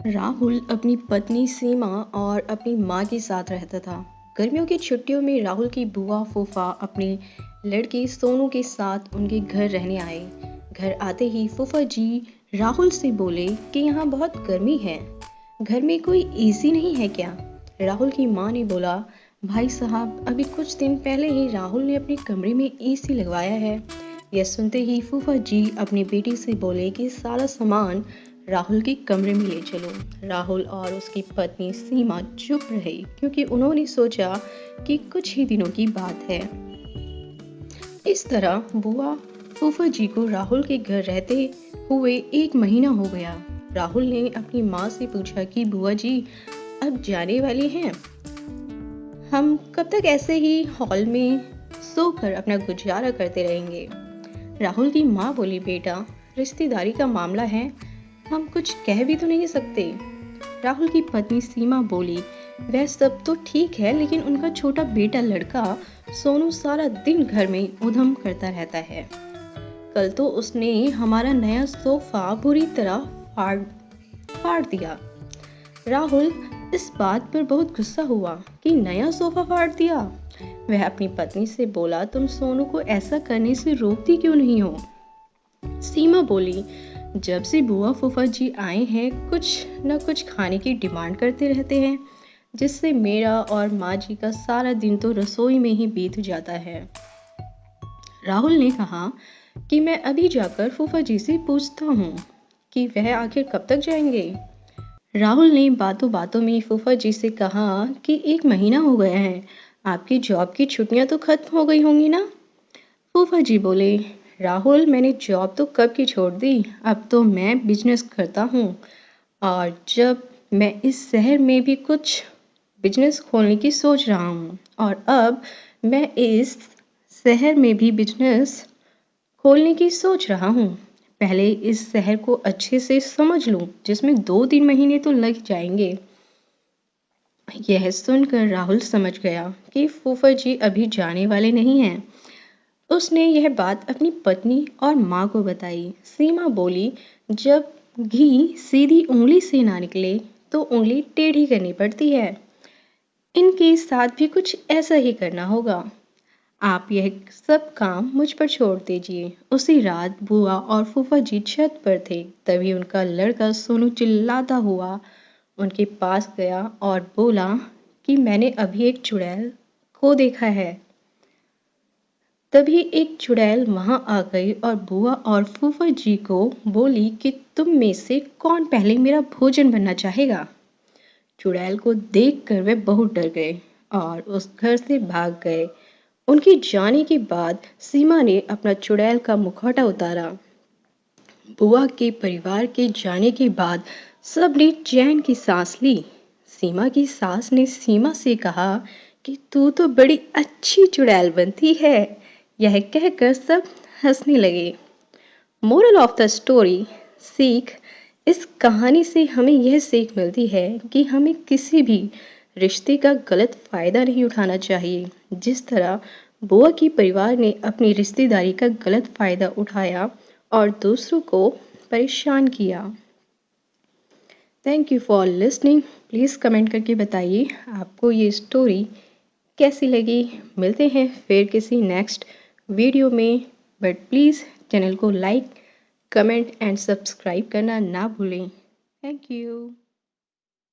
राहुल अपनी पत्नी सीमा और अपनी माँ के साथ रहता था। गर्मियों की छुट्टियों में राहुल की बुआ फूफा अपनी लड़की सोनू के साथ उनके घर रहने आए। घर आते ही फूफा जी राहुल से बोले कि यहाँ बहुत गर्मी है, घर में कोई एसी नहीं है क्या? राहुल की माँ ने बोला, भाई साहब अभी कुछ दिन पहले ही राहुल ने अपने कमरे में एसी लगवाया है। यह सुनते ही फूफा जी अपनी बेटी से बोले कि सारा सामान राहुल के कमरे में ले चलो। राहुल और उसकी पत्नी सीमा चुप रहे क्योंकि उन्होंने सोचा कि कुछ ही दिनों की बात है। इस तरह बुआ फूफा जी को राहुल के घर रहते हुए 1 महीना हो गया। राहुल ने अपनी माँ से पूछा कि बुआ जी अब जाने वाली हैं, हम कब तक ऐसे ही हॉल में सोकर अपना गुजारा करते रहेंगे? राहुल की माँ बोली, बेटा रिश्तेदारी का मामला है, हम कुछ कह भी तो नहीं सकते। राहुल की पत्नी सीमा बोली, वह सब तो ठीक है लेकिन उनका छोटा बेटा लड़का सोनू सारा दिन घर में उधम करता रहता है। कल तो उसने हमारा नया सोफा बुरी तरह फाड़ फाड़ दिया। राहुल इस बात पर बहुत गुस्सा हुआ कि नया सोफा फाड़ दिया। वह अपनी पत्नी से बोला, तुम सोनू को ऐसा करने से रोकती क्यों नहीं हो? सीमा बोली, जब से बुआ फूफा जी आए हैं कुछ न कुछ खाने की डिमांड करते रहते हैं, जिससे मेरा और माँ जी का सारा दिन तो रसोई में ही बीत जाता है। राहुल ने कहा कि मैं अभी जाकर फूफा जी से पूछता हूँ कि वह आखिर कब तक जाएंगे। राहुल ने बातों बातों में फूफा जी से कहा कि 1 महीना हो गया है, आपकी जॉब की छुट्टियां तो खत्म हो गई होंगी ना? फूफा जी बोले, राहुल मैंने जॉब तो कब की छोड़ दी, अब तो मैं बिजनेस करता हूँ और जब मैं इस शहर में भी कुछ बिजनेस खोलने की सोच रहा हूँ और अब मैं इस शहर में भी बिजनेस खोलने की सोच रहा हूँ। पहले इस शहर को अच्छे से समझ लूँ जिसमें 2-3 महीने तो लग जाएंगे। यह सुनकर राहुल समझ गया कि फूफा जी अभी जाने वाले नहीं हैं। उसने यह बात अपनी पत्नी और माँ को बताई। सीमा बोली, जब घी सीधी उंगली से ना निकले तो उंगली टेढ़ी करनी पड़ती है, इनके साथ भी कुछ ऐसा ही करना होगा। आप यह सब काम मुझ पर छोड़ दीजिए। उसी रात बुआ और फूफा जी छत पर थे, तभी उनका लड़का सोनू चिल्लाता हुआ उनके पास गया और बोला कि मैंने अभी एक चुड़ैल को देखा है। तभी एक चुड़ैल वहां आ गई और बुआ और फूफा जी को बोली कि तुम में से कौन पहले मेरा भोजन बनना चाहेगा? चुड़ैल को देखकर वे बहुत डर गए और उस घर से भाग गए। उनके जाने के बाद सीमा ने अपना चुड़ैल का मुखौटा उतारा। बुआ के परिवार के जाने के बाद सबने चैन की सांस ली। सीमा की सास ने सीमा से कहा कि तू तो बड़ी अच्छी चुड़ैल बनती है। यह कहकर सब हंसने लगे। मोरल ऑफ द स्टोरी, सीख, इस कहानी से हमें यह सीख मिलती है कि हमें किसी भी रिश्ते का गलत फायदा नहीं उठाना चाहिए। जिस तरह बुआ के परिवार ने अपनी रिश्तेदारी का गलत फायदा उठाया और दूसरों को परेशान किया। Thank you for listening. Please comment करके बताइए आपको ये स्टोरी कैसी लगी। मिलते हैं फिर किसी नेक्स्ट वीडियो में, बट प्लीज़ चैनल को लाइक, कमेंट एंड सब्सक्राइब करना ना भूलें। Thank you.